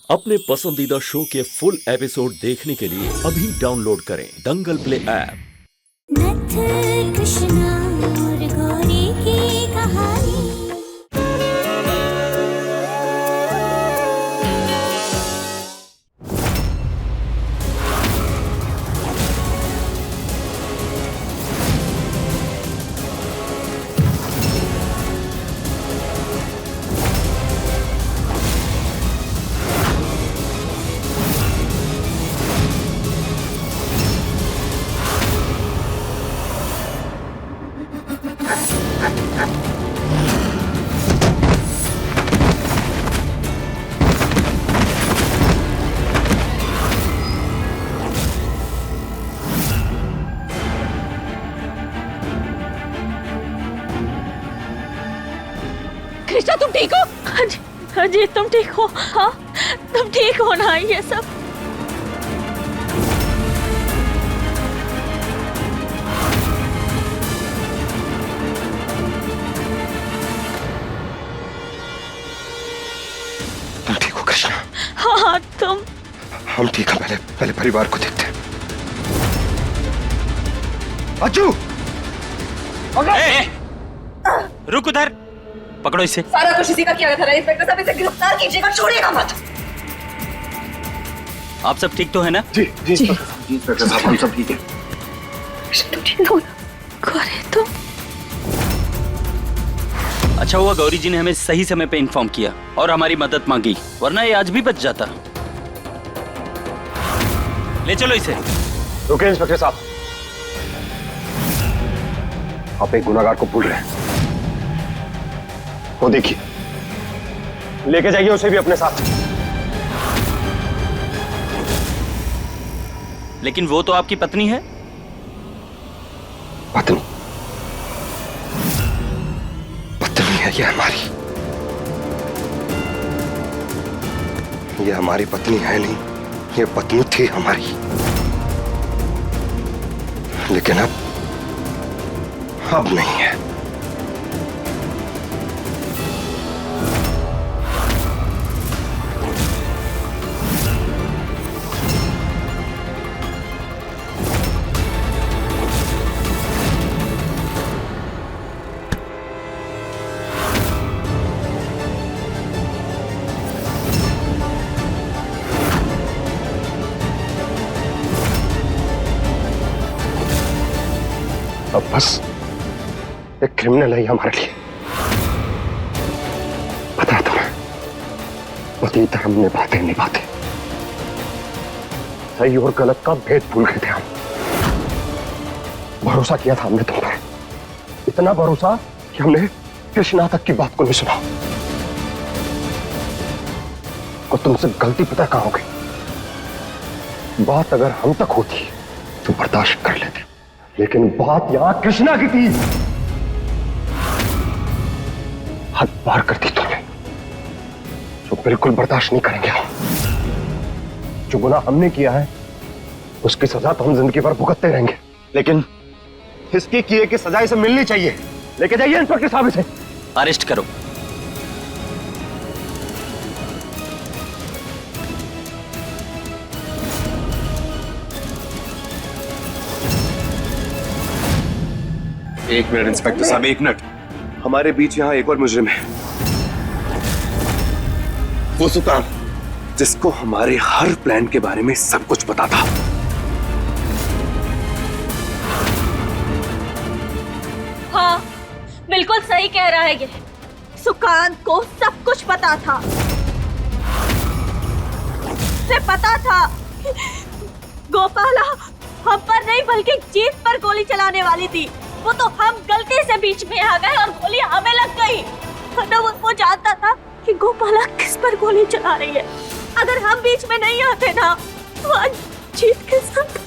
अपने पसंदीदा शो के फुल एपिसोड देखने के लिए अभी डाउनलोड करें दंगल प्ले ऐप। नथ कृष्णा और गौरी की कहानी। कृष्णा तुम ठीक हो? हाँ जी तुम ठीक हो? हाँ तुम ठीक हो ना? ये सब तुम ठीक हो कृष्णा? हाँ तुम? हम ठीक हैं। पहले परिवार को देखते हैं। अज्जू! रुक उधर, पकड़ो इसे। सारा कुछ इसी का किया था। इंस्पेक्टर साहब इसे गिरफ्तार कीजिएगा, छोड़िएगा मत। आप सब ठीक तो है ना? जी इंस्पेक्टर साहब हम सब ठीक है। तुम ठीक हो? गौरी तुम? अच्छा हुआ गौरी जी ने हमें सही समय पे इन्फॉर्म किया और हमारी मदद मांगी, वरना ये आज भी बच जाता। ले चलो इसे। रुके इंस्पेक्टर साहब, आप एक गुनाहगार को भूल रहे हैं। वो देखिए, लेके जाइए उसे भी अपने साथ। लेकिन वो तो आपकी पत्नी है। पत्नी है ये हमारी। ये हमारी पत्नी है नहीं, ये पत्नी थी हमारी। लेकिन अब नहीं है। अब बस एक क्रिमिनल है हमारे लिए। पता है तुम्हें, अतीत हमने बातें निभाते, सही और गलत का भेद भूल गए थे हम। भरोसा किया था हमने तुम पर, इतना भरोसा कि हमने कृष्णा तक की बात को नहीं सुना। को तुमसे गलती पता कहां हो गई। बात अगर हम तक होती तो बर्दाश्त कर लेते, लेकिन बात यहां कृष्णा की थी। हद पार कर दी तुमने, जो बिल्कुल बर्दाश्त नहीं करेंगे हम। जो गुनाह हमने किया है उसकी सजा तो हम जिंदगी भर भुगतते रहेंगे, लेकिन इसकी किए की सजा इसे मिलनी चाहिए। लेके जाइए इंस्पेक्टर साहब इसे। अरेस्ट करो। एक मिनट इंस्पेक्टर साहब, एक मिनट। हमारे बीच यहाँ एक और मुजरिम है, वो सुल्तान, जिसको हमारे हर प्लान के बारे में सब कुछ पता था। हाँ बिल्कुल सही कह रहा है ये। सुकांत को सब कुछ पता था। उसे पता था गोपाला हम पर नहीं बल्कि जीत पर गोली चलाने वाली थी। वो तो हम गलती से बीच में आ गए और गोली हमें लग गई। वो जानता था कि गोपाला किस पर गोली चला रही है। अगर हम बीच में नहीं आते ना तो आज जीत के साथ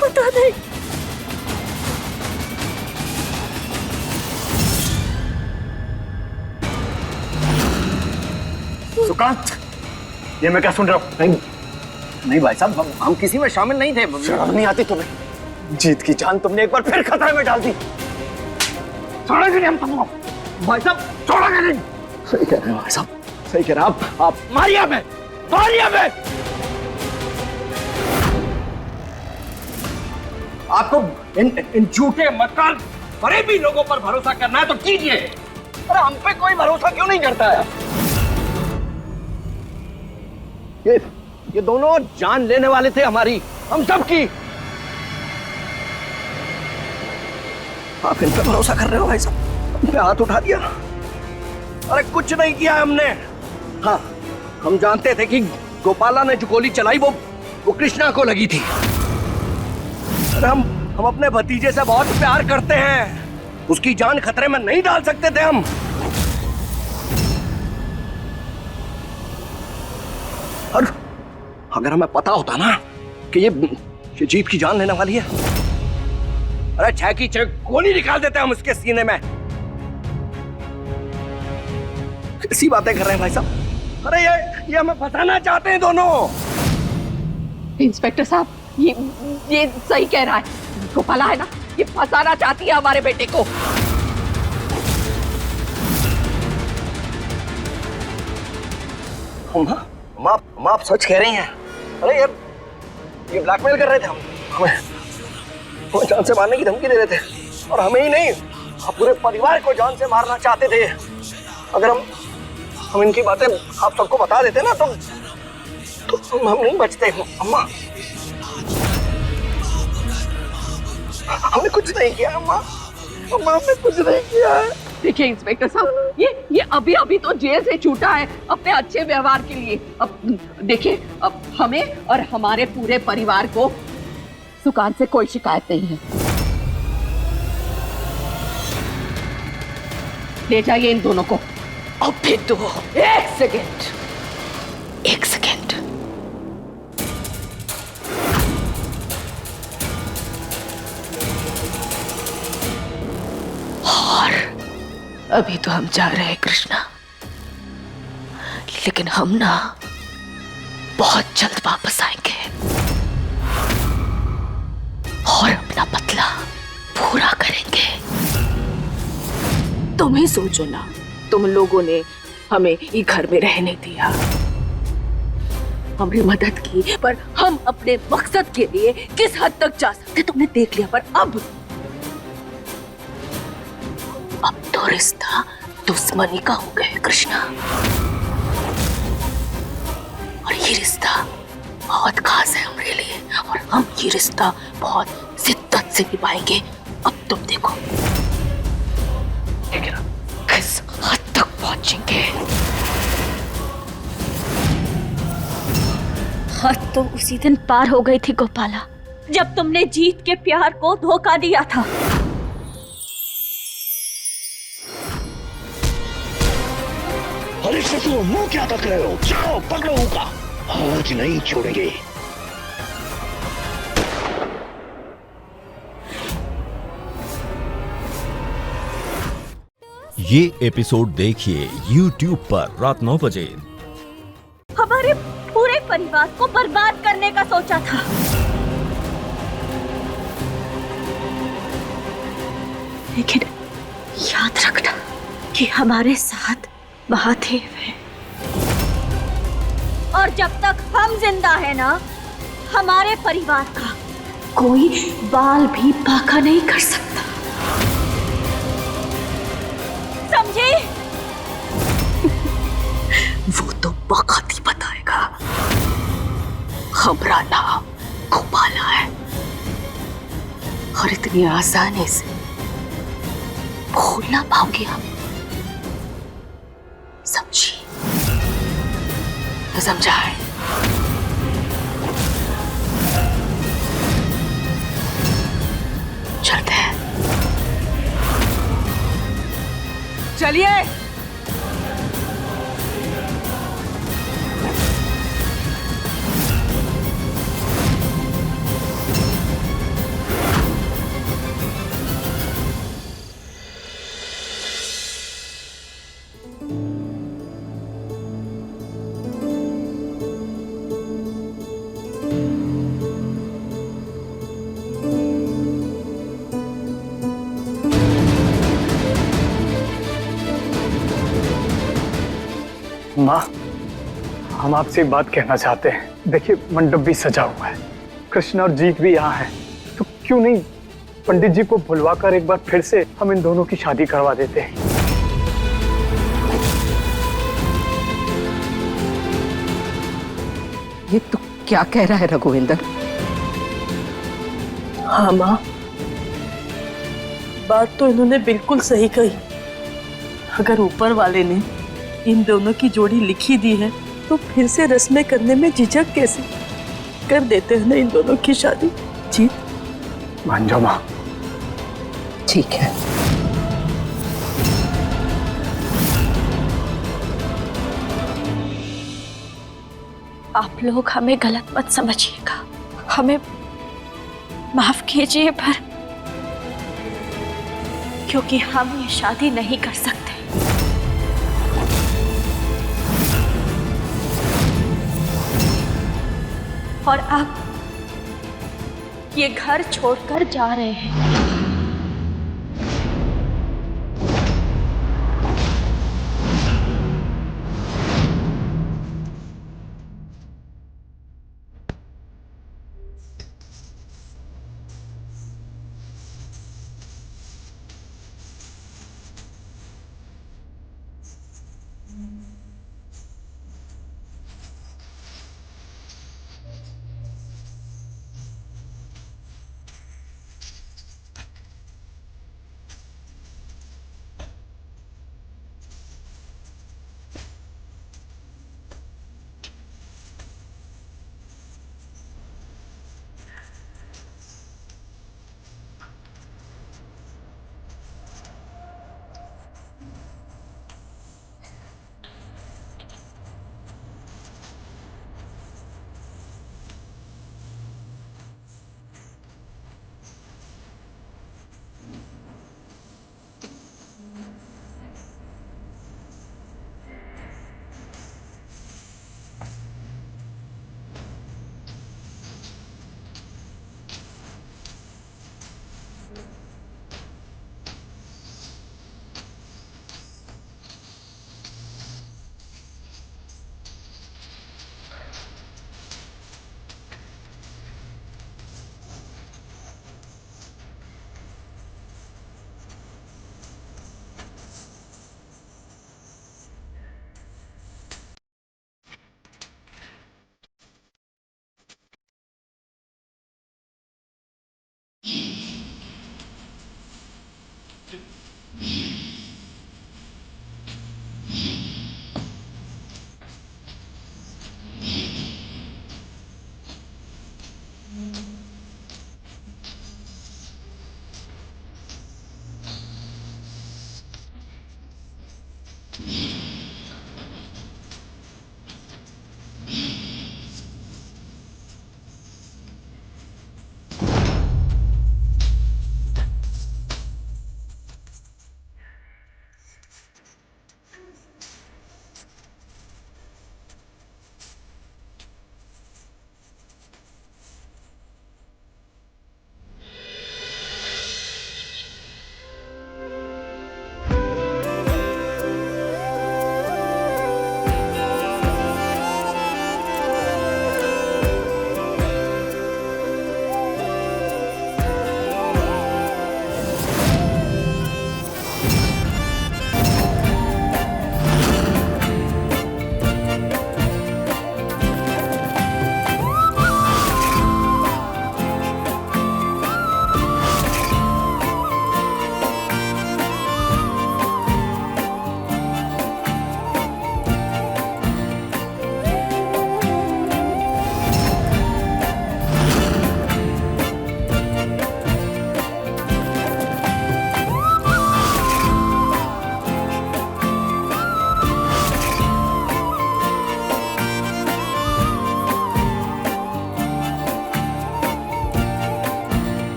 पता नहीं। सुकांत, ये मैं क्या सुन रहा हूँ? नहीं भाई साहब, हम किसी में शामिल नहीं थे। शर्म नहीं आती तुम्हें? जीत की जान तुमने एक बार फिर खतरे में डाल दी। छोड़ेंगे नहीं हम तुमको। भाई साहब छोड़ेंगे नहीं। सही कह रहे हैं भाई साहब, सही कह रहे हैं आप मारिए हमें। मारिए हमें। आपको इन झूठे मक्कार फरेबी लोगों पर भरोसा करना है तो कीजिए, अरे हम पे कोई भरोसा क्यों नहीं करता है? ये दोनों जान लेने वाले थे हमारी, हम सब की। आप इन पे भरोसा कर रहे हो भाई साहब? इन पे हाथ उठा दिया। अरे कुछ नहीं किया हमने। हाँ, हम जानते थे कि गोपाला ने जो गोली चलाई वो कृष्णा को लगी थी। अरे हम अपने भतीजे से बहुत प्यार करते हैं, उसकी जान खतरे में नहीं डाल सकते थे हम। और अगर हमें पता होता ना कि ये जीत की जान लेने वाली है, अरे 6 की 6 गोली निकाल देते हम उसके सीने में। कैसी बातें कर रहे हैं भाई साहब? अरे ये हमें फंसाना चाहते हैं दोनों। इंस्पेक्टर साहब, ये सही कह रहा है, गोपाला है ना, ये फंसाना चाहती है हमारे बेटे को। हम आप सच कह रही हैं। अरे यार, ये ब्लैकमेल कर रहे थे हमें जान से मारने की धमकी दे रहे थे, और हमें ही नहीं, पूरे परिवार को जान से मारना चाहते थे। अगर हम इनकी बातें आप सबको बता देते ना तो हम नहीं बचते। अम्मा, हमने कुछ नहीं किया अम्मा, हमने कुछ नहीं किया है। देखिए इंस्पेक्टर साहब, ये अभी अभी तो जेल से छूटा है अपने अच्छे व्यवहार के लिए। अब देखिए, अब हमें और हमारे पूरे परिवार को सुकान से कोई शिकायत नहीं है। ले जाइए इन दोनों को। अब फिर तो एक सेकेंड और अभी तो हम जा रहे हैं कृष्णा, लेकिन हम ना बहुत जल्द वापस आएंगे और अपना बदला पूरा करेंगे। तुम ही सोचो ना, तुम लोगों ने हमें ये घर में रहने दिया, हमें मदद की, पर हम अपने मकसद के लिए किस हद तक जा सकते तुमने देख लिया। पर अब तो रिश्ता दुश्मनी का हो गया कृष्णा, और ये रिश्ता बहुत खास है हमारे लिए, और हम ये रिश्ता बहुत शिद्दत से निभाएंगे। अब तुम देखो किस हद तक पहुंचेंगे। हद तो उसी दिन पार हो गई थी गोपाला, जब तुमने जीत के प्यार को धोखा दिया था। अरे ससुर, मुंह क्या तक रहे हो? जाओ पकड़ो उनका, आज नहीं छोड़ेंगे। ये एपिसोड देखिए YouTube पर रात 9 बजे। हमारे पूरे परिवार को बर्बाद करने का सोचा था, लेकिन याद रखना कि हमारे साथ महादेव है, और जब तक हम जिंदा है ना, हमारे परिवार का कोई बाल भी बांका नहीं कर सकता, समझे? वो तो वक्त ही बताएगा। हमारा नाम गोपाला है, और इतनी आसानी से भूल ना पाओगे हम, समझी? तो समझाए। चलते हैं। चलिए। माँ, हम आपसे एक बात कहना चाहते हैं। देखिए मंडप भी सजा हुआ है, कृष्ण और जीत भी यहाँ है, तो क्यों नहीं पंडित जी को बुलवाकर एक बार फिर से हम इन दोनों की शादी करवा देते हैं। ये तो क्या कह रहा है रघुवेंद्र? हाँ माँ, बात तो इन्होंने बिल्कुल सही कही। अगर ऊपर वाले ने इन दोनों की जोड़ी लिखी दी है तो फिर से रस्में करने में झिझक कैसे? कर देते हैं ना इन दोनों की शादी। जीत मान जाओ माँ। ठीक है। आप लोग हमें गलत मत समझिएगा, हमें माफ कीजिए, पर क्योंकि हम ये शादी नहीं कर सकते। और अब ये घर छोड़कर जा रहे हैं।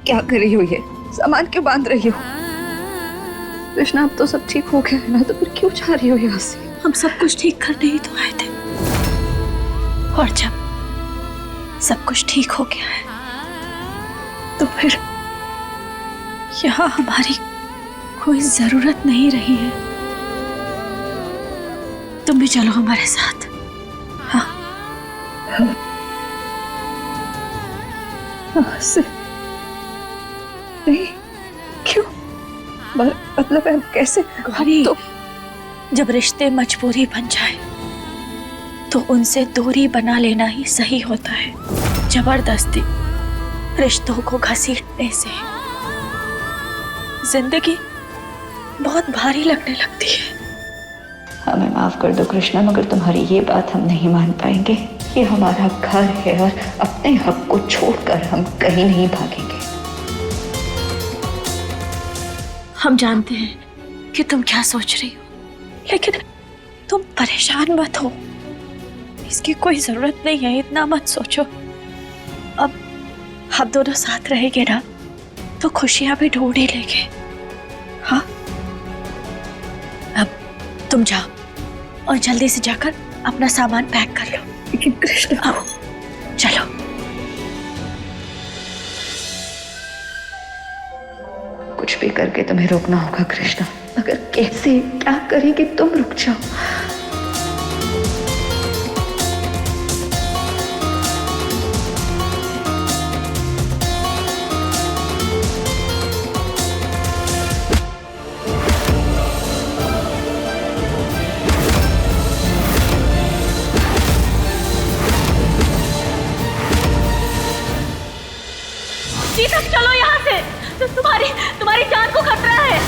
क्या कर रही हो? ये सामान क्यों बांध रही हो? कृष्णा अब तो सब ठीक हो गया है ना, तो फिर क्यों जा रही हो यहाँ से? हम सब कुछ ठीक करने ही तो आए थे, और जब सब कुछ ठीक हो गया है तो फिर यहाँ हमारी कोई जरूरत नहीं रही है। तुम भी चलो हमारे साथ। हाँ से नहीं, क्यों? मतलब हम कैसे? गौरी, तो जब रिश्ते मजबूरी बन जाए तो उनसे दूरी बना लेना ही सही होता है। जबरदस्ती रिश्तों को घसीटने से जिंदगी बहुत भारी लगने लगती है। हमें माफ कर दो कृष्णा, मगर तुम्हारी ये बात हम नहीं मान पाएंगे। ये हमारा घर है और अपने हक को छोड़कर हम कहीं नहीं भागेंगे। हम जानते हैं कि तुम क्या सोच रही हो, लेकिन तुम परेशान मत हो। इसकी कोई जरूरत नहीं है, इतना मत सोचो। अब हम दोनों साथ रहेंगे ना तो खुशियां भी ढूंढ ही लेंगे। हाँ, अब तुम जाओ और जल्दी से जाकर अपना सामान पैक कर लो। लेकिन कृष्ण, आओ चलो। कुछ भी करके तुम्हें रोकना होगा कृष्णा, मगर कैसे, क्या करेंगे? तुम रुक जाओ। दीपक चलो यहाँ से, तुम्हारी जान को खतरा है।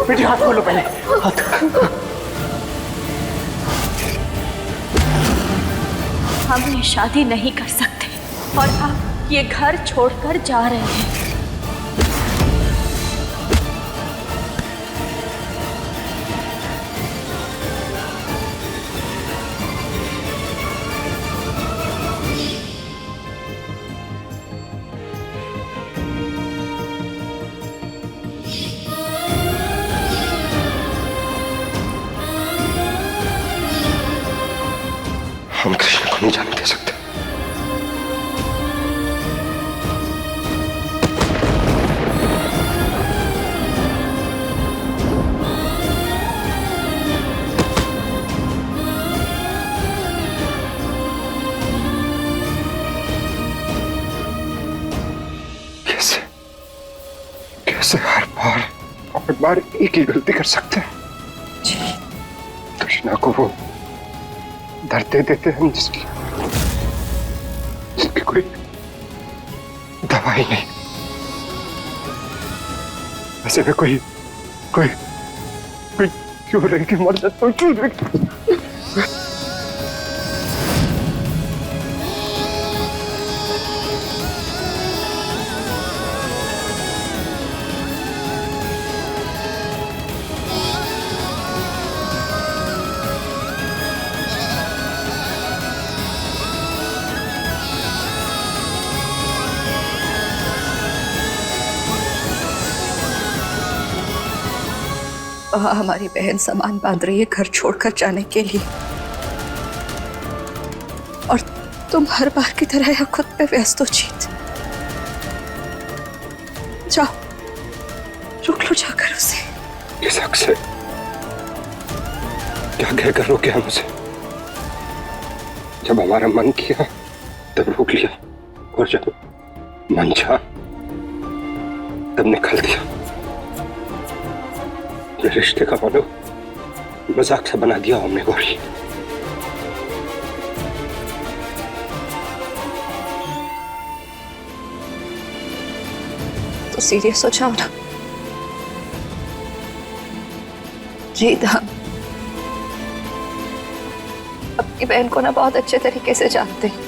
बेटी हाथ खोलो पहले, हाथ। हम ये शादी नहीं कर सकते और आप ये घर छोड़कर जा रहे हैं। हम कृष्ण को नहीं जाने दे सकते। कैसे हर बार एक ही गलती कर सकते हैं? कृष्णा को वो दर्द दे देते हैं जिसकी कोई दवाई नहीं। ऐसे में कोई क्यों रह के मर जाता हूँ, क्यों रह। हमारी बहन सामान बांध रही है घर छोड़कर जाने के लिए, और तुम हर बार की तरह यहाँ खुद पे व्यस्त हो। जीत, जाओ रोक लो जाकर उसे। किस हक से? क्या कहकर रोके हम उसे? जब हमारा मन किया तब रोक लिया, और जब मन चाहा तब निकल दिया। रिश्ते का मानो मजाक सा बना दिया हमने गौरी। तो सीरियस हो जाओ ना जीत। हम अपनी बहन को ना बहुत अच्छे तरीके से जानते हैं।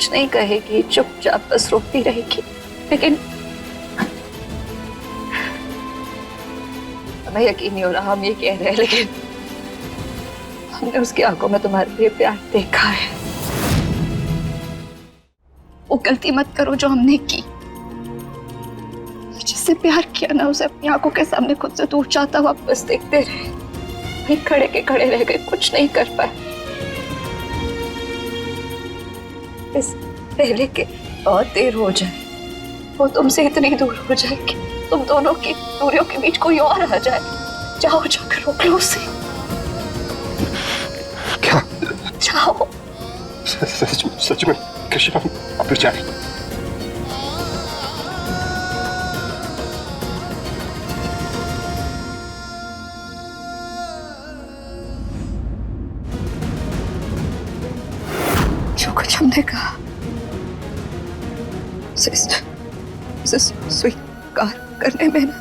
कुछ नहीं कहेगी, चुपचाप बस रोती रहेगी। लेकिन हमें यकीन नहीं हो रहा हम ये कह रहे हैं, लेकिन हमने उसकी आंखों में तुम्हारे लिए प्यार देखा है। वो गलती मत करो जो हमने की। जिससे प्यार किया ना, उसे अपनी आंखों के सामने खुद से दूर जाता हुआ बस देखते रहे। वहीं खड़े के खड़े रह गए, कुछ नहीं कर पाए। इस पहले के बहुत देर हो जाए, वो तुमसे इतनी दूर हो जाए कि तुम दोनों की दूरियों के बीच कोई और आ जाए। जाओ, जाकर रोक लो उसे। क्या? जाओ। सच में कृष्णा, आप जाए। जो कुछ हमने कहा उसे स्वीकार करने में ना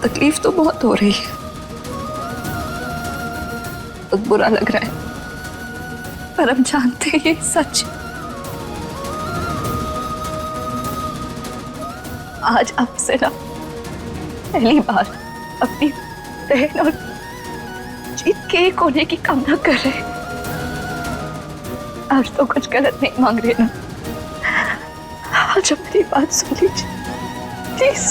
तकलीफ तो बहुत हो रही है, बहुत बुरा लग रहा है, पर हम जानते हैं ये सच। आज आपसे ना पहली बार अपनी बहन और जीत के एक होने की कामना कर रहे हैं। आज तो कुछ गलत नहीं मांग रहे ना। आज मेरी बात सुन लीजिए प्लीज।